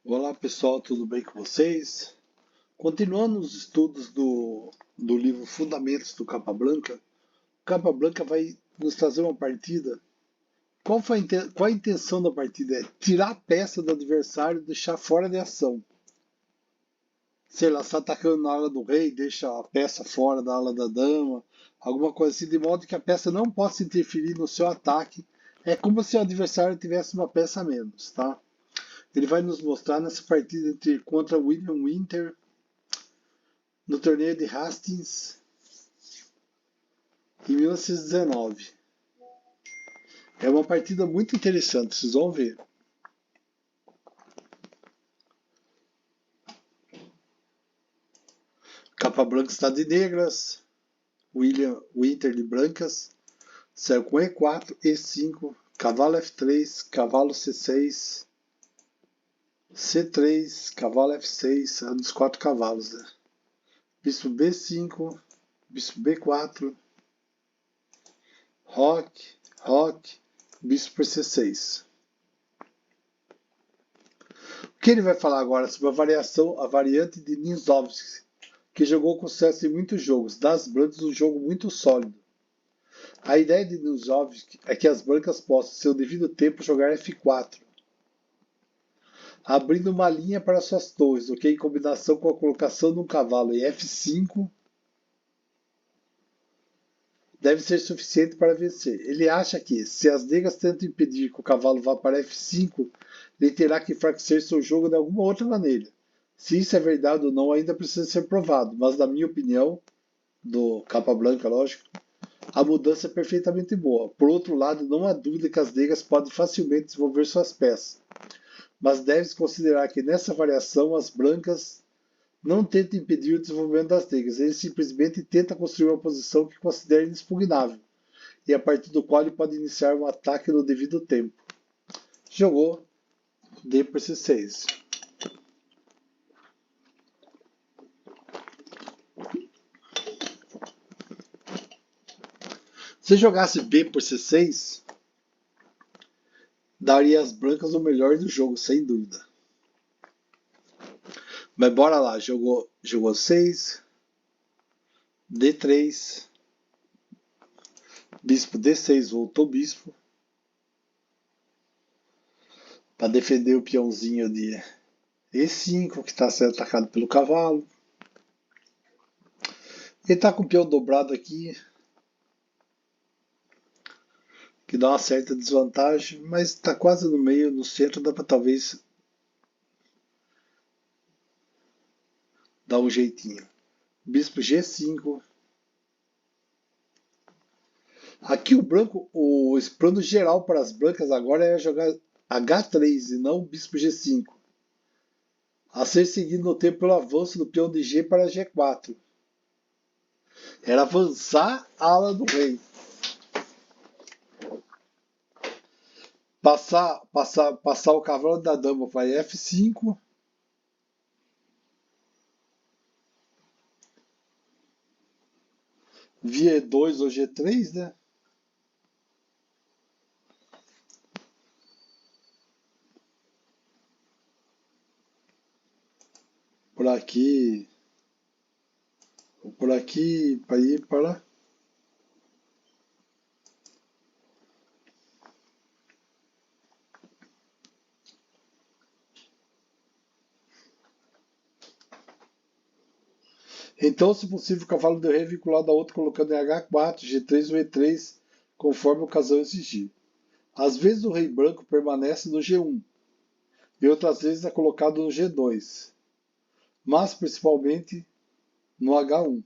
Olá pessoal, tudo bem com vocês? Continuando os estudos do livro Fundamentos do Capablanca, Capablanca vai nos trazer uma partida. Qual a intenção da partida? É tirar a peça do adversário e deixar fora de ação. Sei lá, está atacando na ala do rei, deixa a peça fora da ala da dama, alguma coisa assim, de modo que a peça não possa interferir no seu ataque. É como se o adversário tivesse uma peça a menos, tá? Ele vai nos mostrar nessa partida contra William Winter no torneio de Hastings em 1919. É uma partida muito interessante, vocês vão ver. Capablanca está de negras, William Winter de brancas, saiu com E4, E5, cavalo F3, cavalo C6, C3, cavalo F6, é um dos 4 cavalos, né? Bispo B5, bispo B4, roque, bispo por C6. O que ele vai falar agora sobre a variante de Nizovsky, que jogou com sucesso em muitos jogos, das brancas um jogo muito sólido. A ideia de Nizovsky é que as brancas possam, em seu devido tempo, jogar F4, abrindo uma linha para suas torres, o que em combinação com a colocação de um cavalo em F5 deve ser suficiente para vencer. Ele acha que, se as negras tentam impedir que o cavalo vá para F5, ele terá que enfraquecer seu jogo de alguma outra maneira. Se isso é verdade ou não ainda precisa ser provado, mas na minha opinião, do Capablanca, lógico, a mudança é perfeitamente boa. Por outro lado, não há dúvida que as negras podem facilmente desenvolver suas peças, mas deve-se considerar que nessa variação as brancas não tentam impedir o desenvolvimento das negras, eles simplesmente tentam construir uma posição que considerem inexpugnável e a partir do qual ele pode iniciar um ataque no devido tempo. Jogou D por C6. Se jogasse B por C6, daria às brancas o melhor do jogo, sem dúvida. Mas bora lá, jogou 6, D3, bispo D6, voltou bispo, para defender o peãozinho de E5, que está sendo atacado pelo cavalo. Ele está com o peão dobrado aqui, que dá uma certa desvantagem, mas está quase no meio, no centro, dá para talvez dar um jeitinho. Bispo G5. Aqui o branco, o plano geral para as brancas agora é jogar H3 e não bispo G5. A ser seguido no tempo pelo avanço do peão de G para G4. Era avançar a ala do rei. Passar o cavalo da dama para F5. Via E2 ou G3, né? Por aqui, para ir para lá. Então, se possível, o cavalo do rei vinculado a outro colocando em H4, G3 ou E3, conforme a ocasião exigir. Às vezes o rei branco permanece no G1 e outras vezes é colocado no G2, mas principalmente no H1.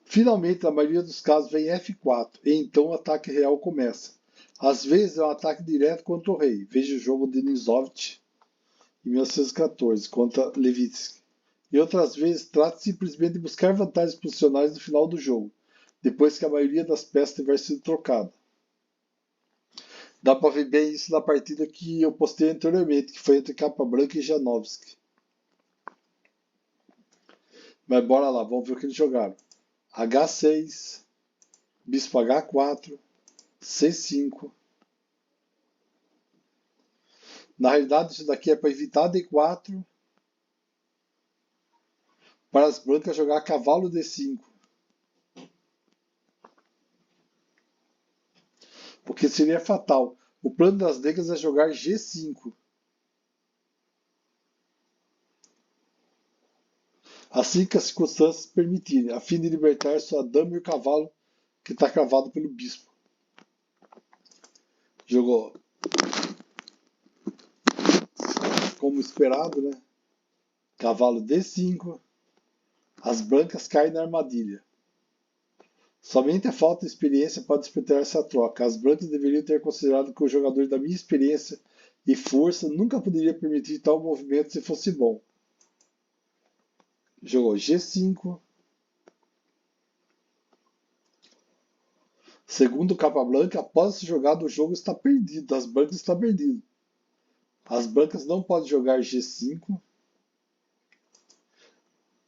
Finalmente, na maioria dos casos, vem F4 e então o ataque real começa. Às vezes é um ataque direto contra o rei. Veja o jogo de Nizovsky em 1914 contra Levitsky. E outras vezes trata simplesmente de buscar vantagens posicionais no final do jogo, depois que a maioria das peças tiver sido trocada. Dá para ver bem isso na partida que eu postei anteriormente, que foi entre Capablanca e Janowski. Mas bora lá, vamos ver o que eles jogaram. H6, bispo H4, C5. Na realidade, isso daqui é para evitar D4, para as brancas jogar cavalo D5. Porque seria fatal. O plano das negras é jogar G5. Assim que as circunstâncias permitirem, a fim de libertar sua dama e o cavalo que está cravado pelo bispo. Jogou como esperado, né? Cavalo D5. As brancas caem na armadilha. Somente a falta de experiência pode despertar essa troca. As brancas deveriam ter considerado que o jogador da minha experiência e força nunca poderia permitir tal movimento se fosse bom. Jogou G5. Segundo capa branca, após esse jogado, o jogo está perdido. As brancas estão perdidas. As brancas não podem jogar G5.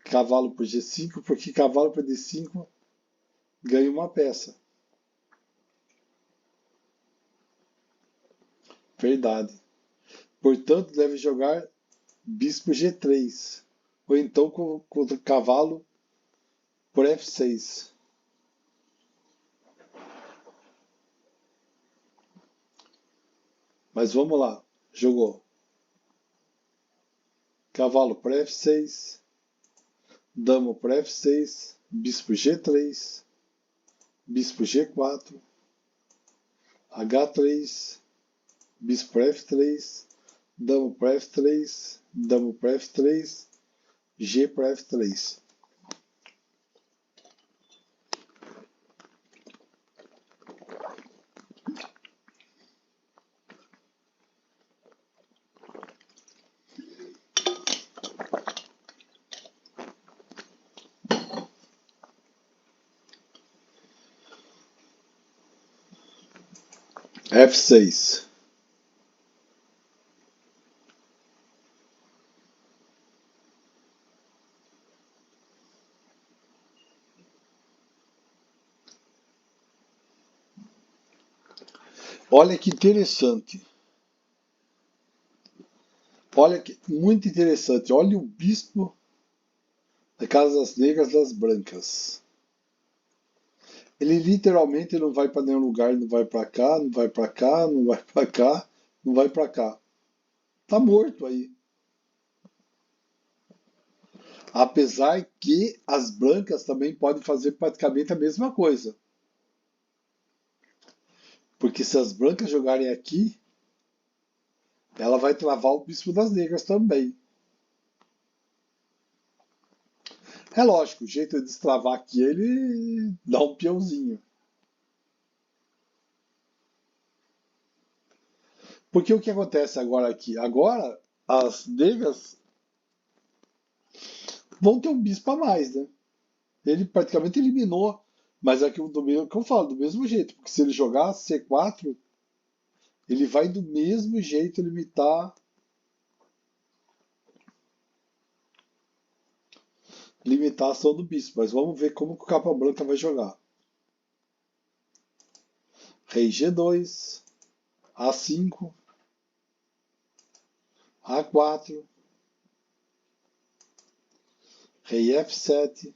Cavalo por G5, porque cavalo por D5 ganha uma peça. Verdade. Portanto, deve jogar bispo G3. Ou então contra cavalo por F6. Mas vamos lá. Jogou cavalo por F6. Dama por F6. Bispo G3. Bispo G4. H3. Bispo por F3. Dama por F3. Dama por F3. G por F3. F6. Olha que interessante. Olha que muito interessante. Olha o bispo da Casa das Negras das Brancas. Ele literalmente não vai para nenhum lugar, não vai para cá, não vai para cá, não vai para cá, não vai para cá. Tá morto aí. Apesar que as brancas também podem fazer praticamente a mesma coisa. Porque se as brancas jogarem aqui, ela vai travar o bispo das negras também. É lógico, o jeito de destravar aqui ele dá um peãozinho. Porque o que acontece agora aqui? Agora as negras vão ter um bispo a mais, né? Ele praticamente eliminou. Mas é que eu falo, do mesmo jeito. Porque se ele jogar C4, ele vai do mesmo jeito limitar a ação do bispo. Mas vamos ver como que o capa branca vai jogar. Rei G2, A5, A4, Rei F7,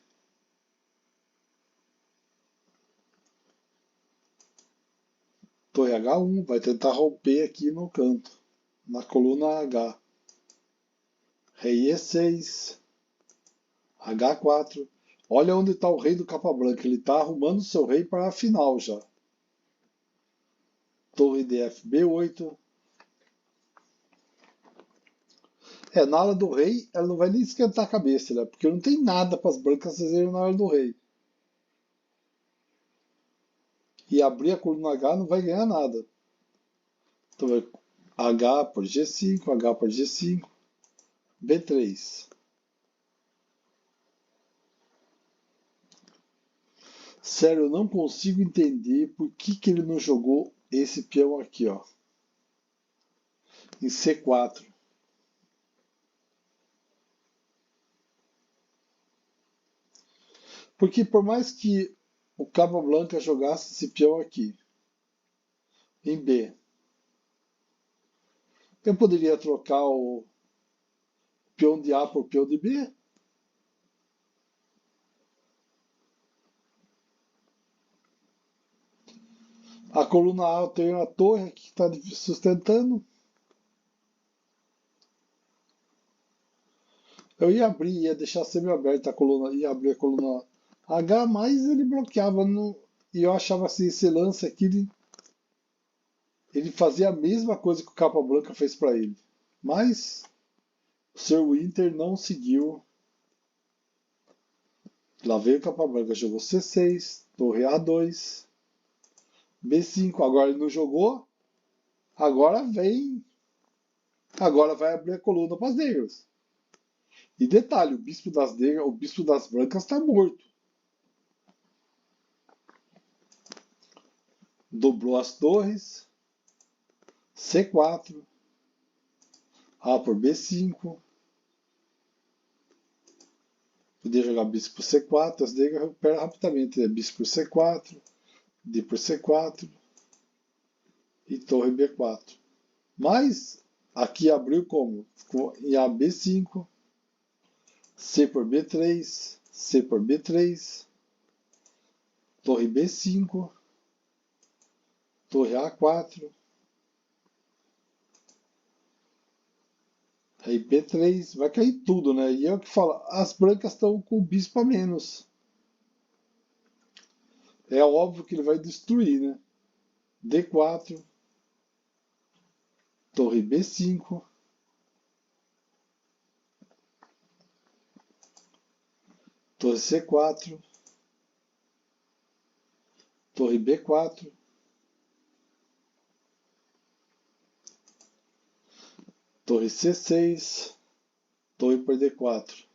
Torre H1, vai tentar romper aqui no canto, na coluna H. Rei E6, H4. Olha onde está o rei do capa branca, ele está arrumando seu rei para a final já. Torre DF B8. Na hora do rei, ela não vai nem esquentar a cabeça, né? Porque não tem nada para as brancas fazerem na hora do rei. E abrir a coluna H não vai ganhar nada. Então vai H por G5, H por G5, B3. Sério, eu não consigo entender por que ele não jogou esse peão aqui, ó. Em C4. Porque por mais que o Capa Blanca jogasse esse peão aqui, em B, Eu poderia trocar o peão de A por peão de B. A coluna A tem a torre que está sustentando. Eu ia abrir, ia deixar semi-aberta a coluna, ia abrir a coluna H, mas ele bloqueava no, e eu achava assim, esse lance aqui, ele fazia a mesma coisa que o Capa Branca fez para ele. Mas o Sr. Winter não seguiu. Lá veio o Capa Branca, jogou C6, torre A2, B5, agora ele não jogou, agora vem, agora vai abrir a coluna para as negras. E detalhe, o bispo das brancas está morto. Dobrou as torres, C4, A por B5. Podia jogar bispo por C4, as negras recuperam rapidamente. Né? Bispo por C4, D por C4 e torre B4. Mas aqui abriu como? Ficou em A B5, C por B3, C por B3, torre B5, torre A4, aí B3, vai cair tudo, né? E é o que fala, as brancas estão com o bispo a menos. É óbvio que ele vai destruir, né? D4, torre B5, torre C4, torre B4, torre C6, torre por D4.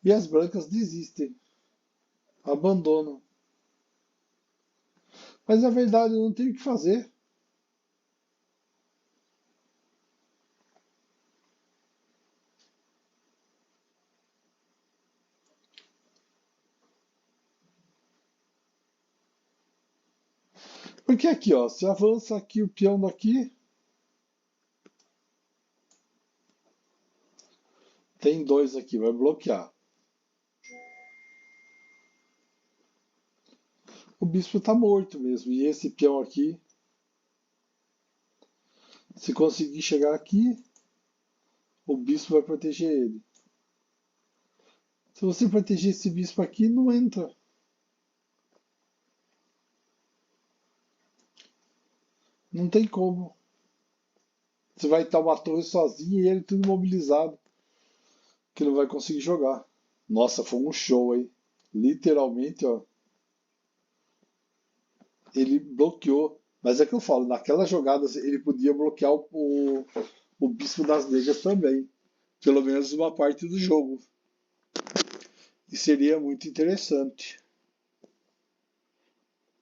E as brancas desistem, abandonam. Mas na verdade eu não tenho o que fazer. Porque aqui, ó, se avança aqui o peão daqui, tem 2 aqui, vai bloquear. O bispo está morto mesmo. E esse peão aqui, se conseguir chegar aqui, o bispo vai proteger ele. Se você proteger esse bispo aqui, não entra. Não tem como. Você vai estar uma torre sozinho e ele tudo imobilizado. Que não vai conseguir jogar. Nossa, foi um show, hein? Literalmente, ó. Ele bloqueou. Mas é que eu falo, naquelas jogadas ele podia bloquear o bispo das negras também. Pelo menos uma parte do jogo. E seria muito interessante.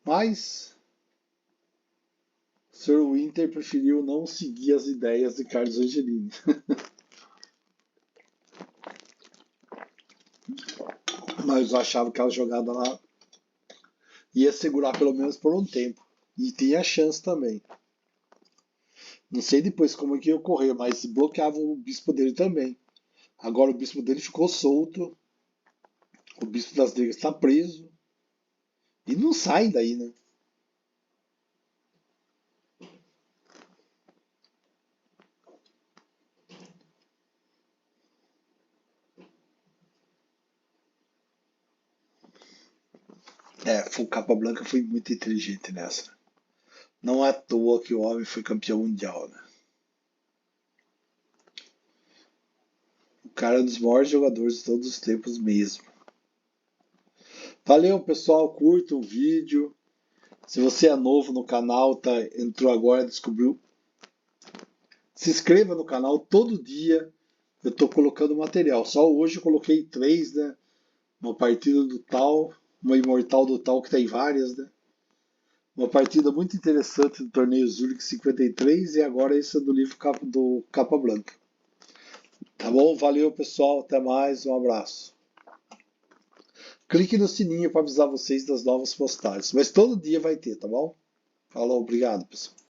Mas Sr. Winter preferiu não seguir as ideias de Carlos Angelini. Mas eu achava que aquela jogada lá ia segurar pelo menos por um tempo. E tinha chance também. Não sei depois como é que ia ocorrer, mas bloqueava o bispo dele também. Agora o bispo dele ficou solto. O bispo das negras está preso. E não sai daí, né? O Capa Blanca foi muito inteligente nessa. Não é à toa que o homem foi campeão mundial, né? O cara é um dos maiores jogadores de todos os tempos mesmo. Valeu, pessoal. Curta o vídeo. Se você é novo no canal, entrou agora, descobriu. Se inscreva no canal todo dia. Eu estou colocando material. Só hoje eu coloquei 3, né? Uma partida do tal, uma imortal do tal que tem várias, né? Uma partida muito interessante do torneio Zurich 53 e agora essa do livro do Capa Blanca. Tá bom? Valeu, pessoal. Até mais. Um abraço. Clique no sininho para avisar vocês das novas postagens. Mas todo dia vai ter, tá bom? Falou, obrigado, pessoal.